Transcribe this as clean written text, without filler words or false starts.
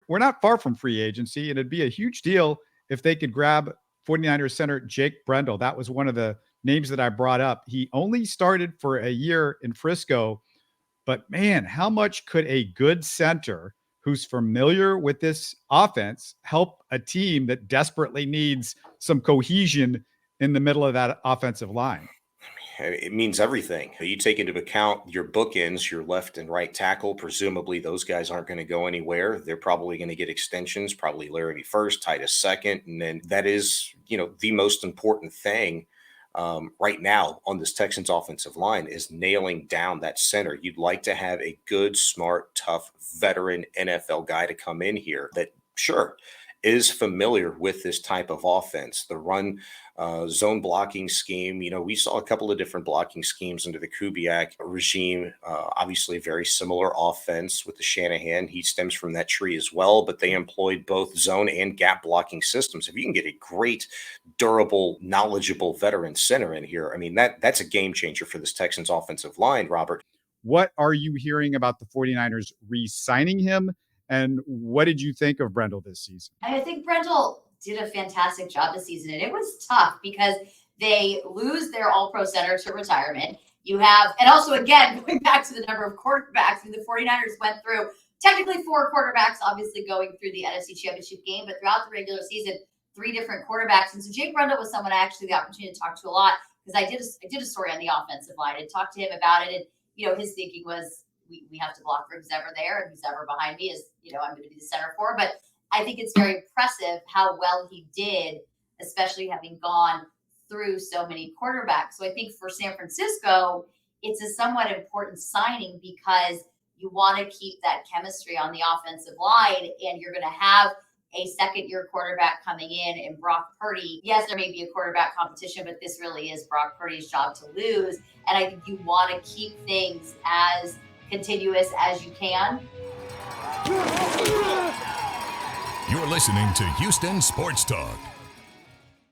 we're not far from free agency, and it'd be a huge deal if they could grab 49ers center Jake Brendel. That was one of the names that I brought up. He only started for a year in Frisco, but man, how much could a good center who's familiar with this offense help a team that desperately needs some cohesion in the middle of that offensive line? It means everything. You take into account your bookends, your left and right tackle. Presumably, those guys aren't going to go anywhere. They're probably going to get extensions, probably Laramie first, Titus second. And then that is, the most important thing right now on this Texans offensive line is nailing down that center. You'd like to have a good, smart, tough, veteran NFL guy to come in here that, sure, is familiar with this type of offense, the run zone blocking scheme. We saw a couple of different blocking schemes under the Kubiak regime. Obviously, a very similar offense with the Shanahan. He stems from that tree as well, but they employed both zone and gap blocking systems. If you can get a great, durable, knowledgeable veteran center in here, that's a game changer for this Texans offensive line, Robert. What are you hearing about the 49ers re-signing him? And what did you think of Brendel this season? I think Brendel did a fantastic job this season, and it was tough because they lose their all-pro center to retirement. And also, again, going back to the number of quarterbacks, the 49ers went through technically 4 quarterbacks, obviously going through the NFC Championship game, but throughout the regular season, 3 different quarterbacks. And so Jake Brendel was someone I actually had the opportunity to talk to a lot because I did a story on the offensive line and talked to him about it. And, his thinking was, we have to block for who's ever there, and who's ever behind me is, I'm going to be the center for. But I think it's very impressive how well he did, especially having gone through so many quarterbacks. So I think for San Francisco, it's a somewhat important signing because you want to keep that chemistry on the offensive line, and you're going to have a second-year quarterback coming in Brock Purdy. Yes, there may be a quarterback competition, but this really is Brock Purdy's job to lose. And I think you want to keep things as continuous as you can. You're listening to Houston Sports Talk.